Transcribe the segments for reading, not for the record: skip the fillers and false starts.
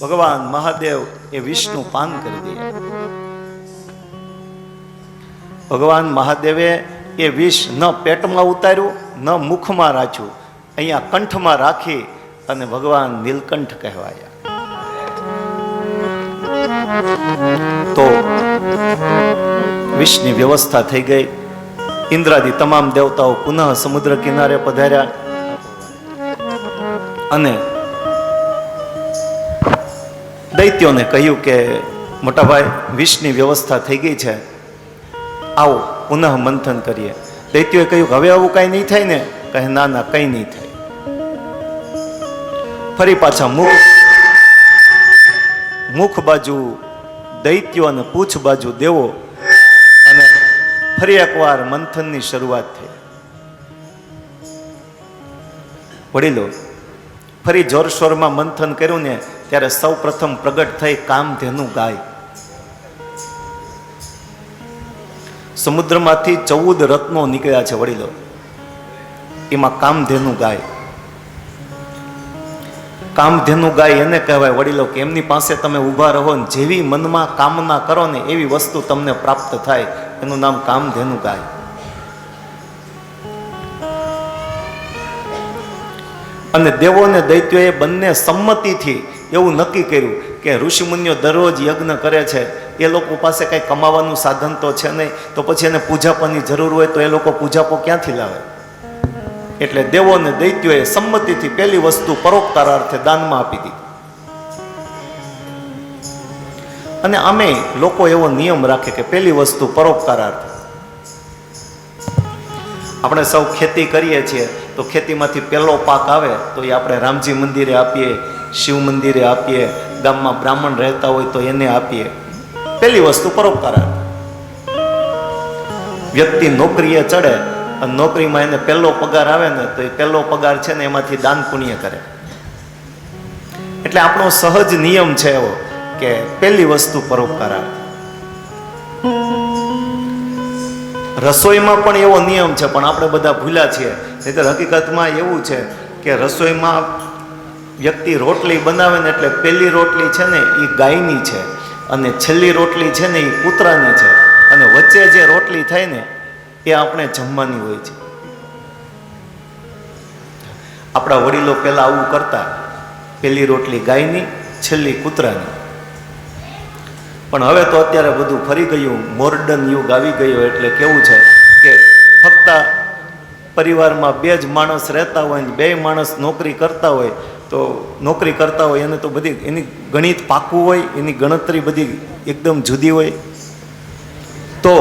ભગવાન મહાદેવ એ વિષનું પાન કરી દે. ભગવાન મહાદેવે એ વિષ ન પેટમાં ઉતાર્યું ન મુખમાં રાખ્યું, અહીંયા કંઠમાં રાખી અને ભગવાન નીલકંઠ કહેવાયા. તો વિષની વ્યવસ્થા થઈ ગઈ. ઇન્દ્રાદી તમામ દેવતાઓ પુનઃ સમુદ્ર કિનારે પધાર્યા અને દૈત્યોને કહ્યું કે મોટાભાઈ વિષની વ્યવસ્થા થઈ ગઈ છે, આવો પુનઃ મંથન કરીએ. દૈત્યોએ કહ્યું હવે આવું કઈ નહીં થાય ને? કહે ના ના કઈ નહીં થાય. ફરી પાછા મુખ બાજુ દૈત્યો અને પૂછ બાજુ દેવો અને ફરી એકવાર મંથનની શરૂઆત થઈ. વડીલો ફરી જોરશોરમાં મંથન કર્યું ને ત્યારે સૌ પ્રથમ પ્રગટ થઈ કામધેનુ ગાય. સમુદ્રમાંથી 14 રત્નો નીકળ્યા છે વડીલો, એમાં કામધેનુ ગાય. કામધેનુ ગાય એને કહેવાય વડીલો કે એમની પાસે તમે ઊભા રહો ને જેવી મનમાં કામના કરો ને એવી વસ્તુ તમને પ્રાપ્ત થાય, એનું નામ કામધેનુ ગાય. અને દેવો ને દૈત્યોએ બંને સંમતિથી એવું નક્કી કર્યું કે ઋષિમુનિઓ દરરોજ યજ્ઞ કરે છે, એ લોકો પાસે કંઈ કમાવાનું સાધન તો છે નહીં, તો પછી એને પૂજાપોની જરૂર હોય તો એ લોકો પૂજાપો ક્યાંથી લાવે? એટલે દેવો ને દૈત્યોએ સંમતિથી પહેલી વસ્તુ પરોપકારાર્થે દાનમાં આપી દીધી. અને આમે લોકો એવો નિયમ રાખે કે પહેલી વસ્તુ પરોપકારાર્થે. આપણે સૌ ખેતી કરીએ છીએ તો ખેતીમાંથી પહેલો પાક આવે તો એ આપણે રામજી મંદિરે આપીએ, શિવ મંદિરે આપીએ, ગામમાં બ્રાહ્મણ રહેતા હોય તો એને આપીએ. પહેલી વસ્તુ પરોપકારાર્થે. વ્યક્તિ નોકરીએ ચડે અને નોકરીમાં એને પહેલો પગાર આવે ને તો એ પહેલો પગાર છે ને એમાંથી દાન પુણ્ય કરે. એટલે આપણો સહજ નિયમ છે એવો કે પહેલી વસ્તુ પરોપકારાર્થ. રસોઈમાં પણ એવો નિયમ છે પણ આપણે બધા ભૂલ્યા છીએ. નહીંતર હકીકતમાં એવું છે કે રસોઈમાં વ્યક્તિ રોટલી બનાવે ને એટલે પહેલી રોટલી છે ને એ ગાયની છે અને છેલ્લી રોટલી છે ને એ કૂતરાની છે અને વચ્ચે જે રોટલી થાય ને એ આપણે જમવાની હોય છે. આપણા વડીલો પહેલા આવું કરતા, પહેલી રોટલી ગાયની, છેલ્લી કૂતરાની. પણ હવે તો અત્યારે બધું ફરી ગયું, મોર્ડન યુગ આવી ગયો એટલે કેવું છે કે ફક્ત પરિવારમાં 2 જ માણસ રહેતા હોય ને 2 માણસ નોકરી કરતા હોય તો નોકરી કરતા હોય એને તો બધી એની ગણિત પાકું હોય, એની ગણતરી બધી એકદમ જુદી હોય. તો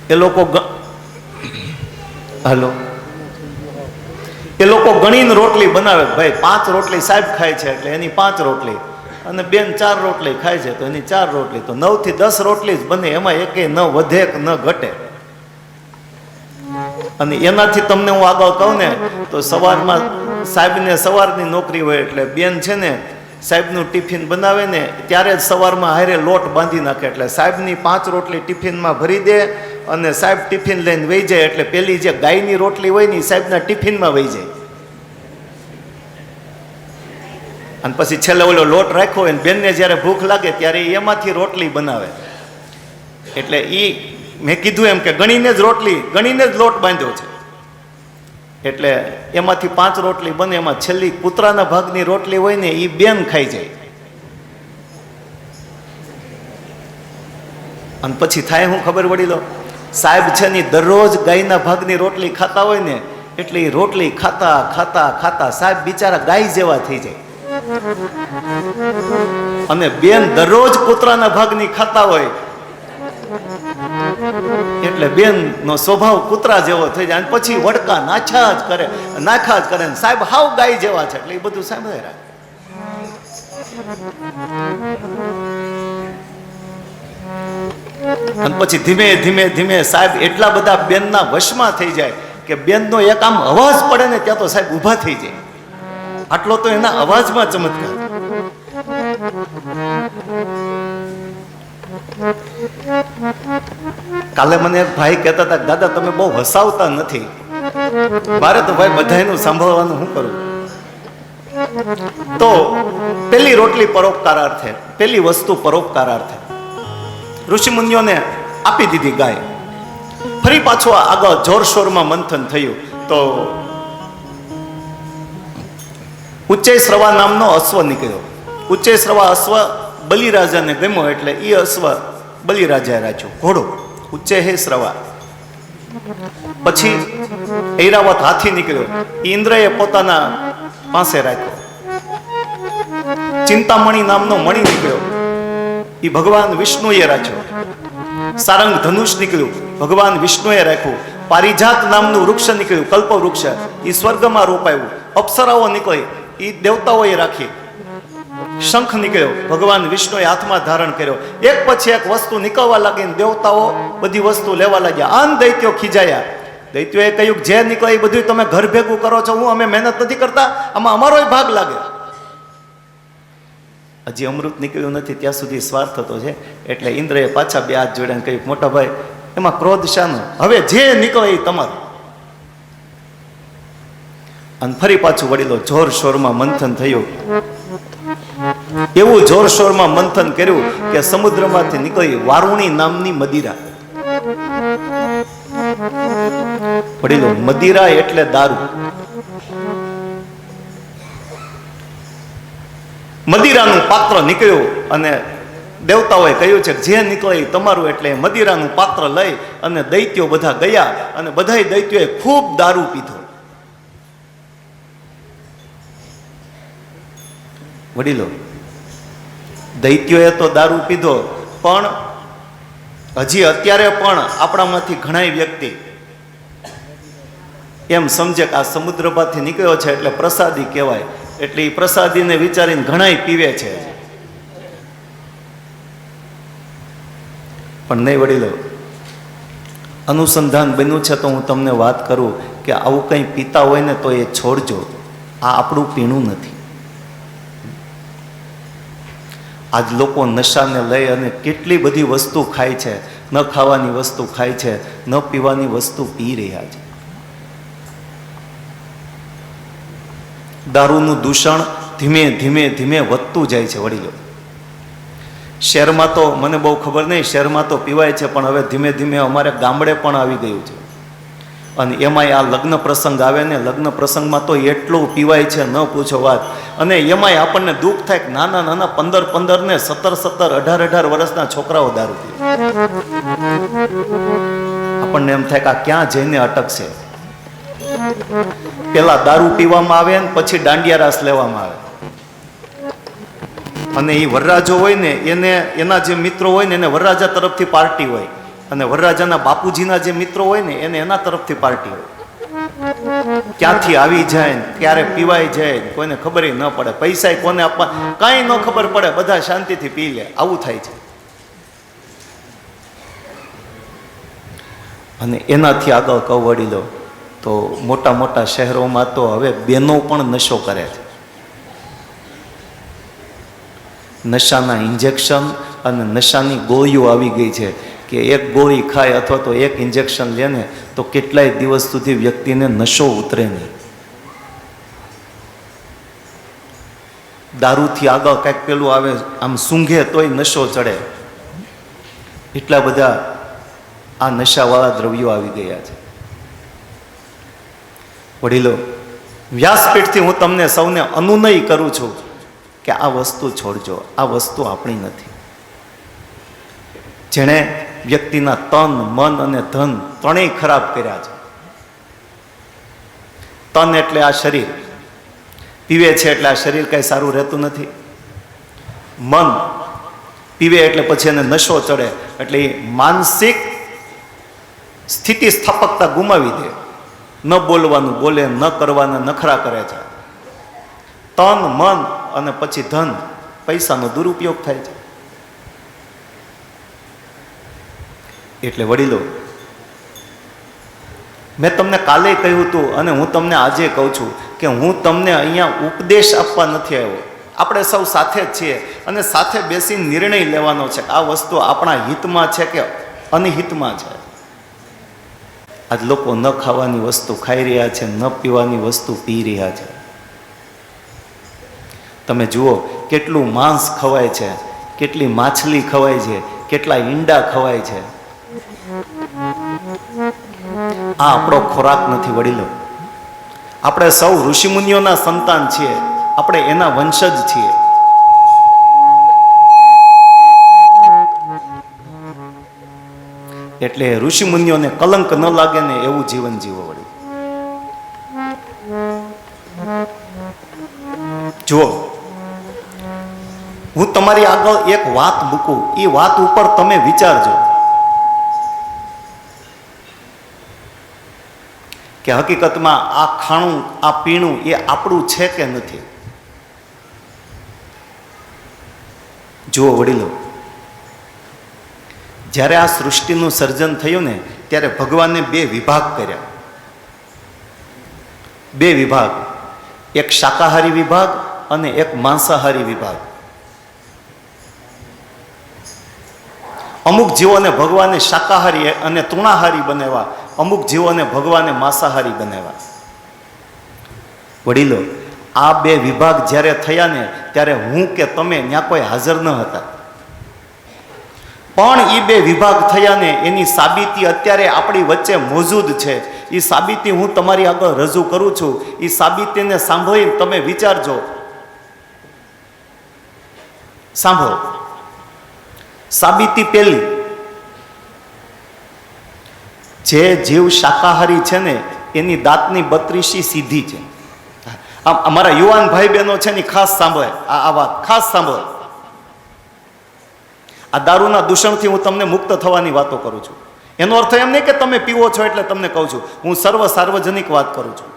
એ લોકો ગણીને રોટલી બનાવે. ભાઈ 5 રોટલી સાહેબ ખાય છે એટલે એની 5 રોટલી અને બેન 4 રોટલી ખાય છે તો એની 4 રોટલી, તો 9 થી 10 રોટલી જ બને, એમાં એકે ન વધે કે ન ઘટે. અને એનાથી તમને હું આગળ કહું ને તો સવારમાં સાહેબને સવારની નોકરી હોય એટલે બેન છે ને સાહેબનું ટિફિન બનાવે ને ત્યારે જ સવારમાં હારે લોટ બાંધી નાખે એટલે સાહેબની 5 રોટલી ટિફિનમાં ભરી દે અને સાહેબ ટિફિન લઈને વહી જાય એટલે પેલી જે ગાયની રોટલી હોય ને સાહેબના ટિફિનમાં વહી જાય. અને પછી છેલ્લે ઓલો લોટ રાખ્યો હોય ને બેનને જ્યારે ભૂખ લાગે ત્યારે એમાંથી રોટલી બનાવે. એટલે એ મેં કીધું એમ કે ગણીને જ લોટ બાંધ્યો છે એટલે એમાંથી 5 રોટલી બને, એમાં છેલ્લી કૂતરાના ભાગની રોટલી હોય ને એ બેન ખાઈ જાય. અને પછી થાય શું ખબર વડીલો? સાહેબ છે ને દરરોજ ગાયના ભાગની રોટલી ખાતા હોય ને એટલે એ રોટલી ખાતા ખાતા ખાતા સાહેબ બિચારા ગાય જેવા થઈ જાય. અને બેન દરરોજ કૂતરાના ભાગની ખાતા હોય એટલે બેન નો સ્વભાવ કૂતરા જેવો થઈ જાય. અને પછી વડકા નાખ્યા જ કરે ને સાહેબ હાવ ગાય જેવા છે એટલે એ બધું સાંભળે રાખે. અને પછી ધીમે ધીમે ધીમે સાહેબ એટલા બધા બેનના વશમાં થઈ જાય કે બેનનો એક આમ અવાજ પડે ને ત્યાં તો સાહેબ ઊભા થઈ જાય. આટલો તો એના અવાજમાં ચમત્કાર. કાલે મને એક ભાઈ કહેતા હતા દાદા તમે બહુ હસાવતા નથી. મારે તો ભાઈ બધાયનું સાંભળવાનું શું કરું? તો પેલી રોટલી પરોપકારાર્થે, પેલી વસ્તુ પરોપકારાર્થે ઋષિ મુનિઓને આપી દીધી ગાય. ફરી પાછું આગળ જોરશોરમાં મંથન થયું તો ઉચ્ચૈશ્રવા નામનો અશ્વ નીકળ્યો. ઉચ્ચૈશ્રવા અશ્વ બલિરાજાને ગમ્યો એટલે એ અશ્વ બલિરાજાએ રાખ્યો, ઘોડો ઉચ્ચૈશ્રવા. પછી ઐરાવત હાથી નીકળ્યો, ઇન્દ્રએ પોતાના પાસે રાખ્યો. ચિંતામણી નામનો મણી નીકળ્યો, એ ભગવાન વિષ્ણુએ રાખ્યો. સારંગ ધનુષ નીકળ્યું, ભગવાન વિષ્ણુએ રાખ્યું. પારિજાત નામનું વૃક્ષ નીકળ્યું, કલ્પ વૃક્ષ, એ સ્વર્ગમાં રોપાયું. અપ્સરાઓ નીકળી, એ દેવતાઓએ રાખી. શંખ નીકળ્યો, ભગવાન વિષ્ણુએ હાથમાં ધારણ કર્યો. એક પછી એક વસ્તુ નીકળવા લાગી, દેવતાઓ બધી વસ્તુ લેવા લાગ્યા. આન દૈત્યો ખીજાયા. દૈત્યોએ કહ્યું, જે નીકળે એ બધું તમે ઘર ભેગું કરો છો, હું અમે મહેનત નથી કરતા, આમાં અમારોય ભાગ લાગે. હજી અમૃત નીકળ્યું નથી ત્યાં સુધી સ્વાર્થ થતો છે. એટલે ઇન્દ્રએ પાછા બે હાથ જોડ્યા કહ્યું, મોટા ભાઈ એમાં ક્રોધ શાનો, હવે જે નીકળે એ તમારું. અને ફરી પાછું વડીલો જોરશોરમાં મંથન થયું. એવું જોરશોરમાં મંથન કર્યું કે સમુદ્રમાંથી નીકળી વારુણી નામની મદિરા. વડીલો મદિરા એટલે દારૂ. મદિરાનું પાત્ર નીકળ્યું અને દેવતાઓએ કહ્યું છે કે જે નીકળે એ તમારું. એટલે મદિરાનું પાત્ર લઈ અને દૈત્યો બધા ગયા અને બધા દૈત્યોએ ખૂબ દારૂ પીધો. વડીલો દૈત્યોએ તો દારૂ પીધો, પણ હજી અત્યારે પણ આપણામાંથી ઘણા વ્યક્તિ એમ સમજે કે આ સમુદ્રમાંથી નીકળ્યો છે એટલે પ્રસાદી કહેવાય, એટલે એ પ્રસાદીને વિચારીને ઘણાય પીવે છે. પણ નહીં વડીલો, અનુસંધાન બન્યું છે તો હું તમને વાત કરું કે આવું કંઈ પીતા હોય ને તો એ છોડજો. આ આપણું પીણું નથી. આજ લોકો નશાને લઈ અને કેટલી બધી વસ્તુ ખાય છે, ન ખાવાની વસ્તુ ખાય છે, ન પીવાની વસ્તુ પી રહ્યા છે. દારૂનું દૂષણ ધીમે ધીમે ધીમે વધતું જાય છે. વડીલો શહેરમાં તો મને બહુ ખબર નહીં, શહેરમાં તો પીવાય છે, પણ હવે ધીમે ધીમે અમારે ગામડે પણ આવી ગયું છે. અને એમાંય આ લગ્ન પ્રસંગ આવે ને, લગ્ન પ્રસંગમાં તો એટલું પીવાય છે ન પૂછો વાત. અને એમાંય આપણને દુઃખ થાય કે નાના નાના 15 ને 17 18 વર્ષના છોકરાઓ દારૂ પીવે. આપણને એમ થાય કે આ ક્યાં જઈને અટકશે. પેલા દારૂ પીવામાં આવે ને પછી દાંડિયા રાસ લેવામાં આવે. અને એ વરરાજો હોય ને એને, એના જે મિત્રો હોય ને એને વરરાજા તરફથી પાર્ટી હોય, અને વરરાજાના બાપુજીના જે મિત્રો હોય ને એને એના તરફથી પાર્ટી હોય. ક્યાંથી આવી જાય ને ક્યારે પીવાય જાય કોઈને ખબર ન પડે. પૈસા કોને આપવા કાંઈ ન ખબર પડે, બધા શાંતિથી પી લે. આવું થાય છે. અને એનાથી આગળ કહું વડીલો તો મોટા મોટા શહેરોમાં તો હવે બેનો પણ નશો કરે છે. નશાના ઇન્જેક્શન અને નશાની ગોળીઓ આવી ગઈ છે કે એક ગોળી ખાય અથવા તો એક ઇન્જેક્શન લે ને તો કેટલાય દિવસ સુધી વ્યક્તિને નશો ઉતરે નહીં. દારૂથી આગળ કંઈક પેલું આવે, આમ સૂંઘે તોય નશો ચડે. એટલા બધા આ નશાવાળા દ્રવ્યો આવી ગયા છે. વડીલો વ્યાસપીઠથી હું તમને સૌને અનુનય કરું છું કે આ વસ્તુ છોડજો. આ વસ્તુ આપણી નથી. જેણે વ્યક્તિના તન, મન અને ધન ત્રણેય ખરાબ કર્યા છે. તન એટલે આ શરીર, પીવે છે એટલે આ શરીર કાંઈ સારું રહેતું નથી. મન પીવે એટલે પછી એને નશો ચડે એટલે એ માનસિક સ્થિતિ સ્થાપકતા ગુમાવી દે. ન બોલવાનું બોલે, ન કરવાના નખરા કરે છે. તન, મન અને પછી ધન, પૈસાનો દુરુપયોગ થાય છે. એટલે વડીલો મેં તમને કાલે કહ્યું હતું અને હું તમને આજે કહું છું કે હું તમને અહીંયા ઉપદેશ આપવા નથી આવ્યો. આપણે સૌ સાથે જ છીએ અને સાથે બેસીને નિર્ણય લેવાનો છે કે આ વસ્તુ આપણા હિતમાં છે કે અનહિતમાં છે. આજ લોકો ન ખાવાની વસ્તુ ખાઈ રહ્યા છે, ન પીવાની વસ્તુ પી રહ્યા છે. તમે જુઓ કેટલું માંસ ખવાય છે, કેટલી માછલી ખવાય છે, કેટલા ઈંડા ખવાય છે. આ આપણો ખોરાક નથી વડીલો. આપણે સૌ ઋષિમુનિઓના સંતાન છીએ, આપણે એના વંશજ છીએ. એટલે ઋષિમુનિઓને કલંક ન લાગે ને એવું જીવન જીવો વળી. જુઓ, હું તમારી આગળ એક વાત મૂકું, એ વાત ઉપર તમે વિચારજો કે હકીકતમાં આ ખાણું, આ પીણું એ આપણું છે કે નથી. જુઓ વડીલો, જ્યારે આ સૃષ્ટિનું સર્જન થયું ને ત્યારે ભગવાને બે વિભાગ કર્યા. બે વિભાગ, એક શાકાહારી વિભાગ અને એક માંસાહારી વિભાગ. અમુક જીવોને ભગવાને શાકાહારી અને તૃણાહારી બનાવ્યા, અમુક જીવોને ભગવાને માંસાહારી બનાવ્યા. વડીલો, આ બે વિભાગ જ્યારે થયા ને ત્યારે હું કે તમે ત્યાં કોઈ હાજર ન હતા. પણ એ બે વિભાગ થયા ને એની સાબિતી અત્યારે આપણી વચ્ચે મોજૂદ છે. એ સાબિતી હું તમારી આગળ રજૂ કરું છું. એ સાબિતીને સાંભળીને તમે વિચારજો. સાંભળો. સાબિતી પહેલી, જે જીવ શાકાહારી છે ને એની દાંતની બત્રીસી સીધી છે. અમારા યુવાન ભાઈ બહેનો છે ને ખાસ સાંભળે આ વાત, ખાસ સાંભળે. આ દારૂના દૂષણથી હું તમને મુક્ત થવાની વાતો કરું છું. એનો અર્થ એમ નહીં કે તમે પીવો છો એટલે તમને કહું છું. હું સાર્વજનિક વાત કરું છું.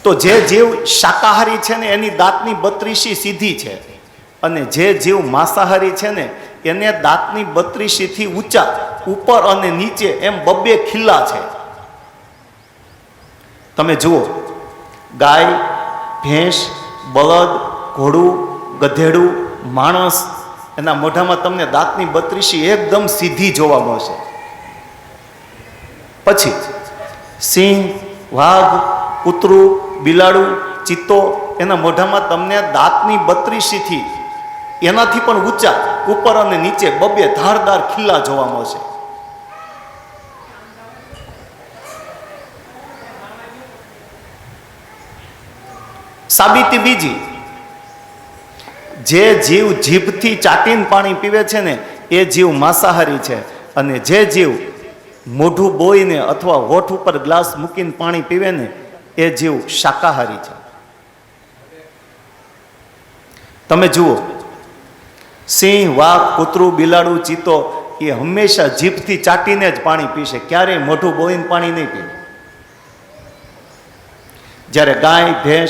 તો જે જીવ શાકાહારી છે ને એની દાંતની બત્રીસી સીધી છે, અને જે જીવ માંસાહારી છે ને એને દાંતની બત્રીસીથી ઊંચા, ઉપર અને નીચે એમ બબ્બે ખીલ્લા છે. તમે જુઓ, ગાય, ભેંસ, બળદ, ઘોડું, ગધેડું, માણસ, એના મોઢામાં તમને દાંતની બત્રીસી એકદમ સીધી જોવા મળશે. પછી સિંહ, વાઘ, કૂતરું, બિલાડું, ચિત્તો, એના મોઢામાં તમને દાંતની બત્રીસીથી એનાથી પણ ઊંચા, ઉપર અને નીચે બબ્બે ધારદાર ખીલ્લા જોવા મળશે. સાબિતી બીજી, જે જીવ જીભથી ચાટીને પાણી પીવે છે ને એ જીવ માંસાહારી છે, અને જે જીવ મોઢું બોઈને અથવા હોઠ ઉપર ગ્લાસ મૂકીને પાણી પીવે ને એ જીવ શાકાહારી છે. તમે જુઓ, સિંહ, વાઘ, કૂતરું, બિલાડું, ચિત્તો એ હંમેશા જીભથી ચાટીને જ પાણી પીશે, ક્યારેય મોઢું બોઈને પાણી નહીં પીવે. જ્યારે ગાય, ભેંસ,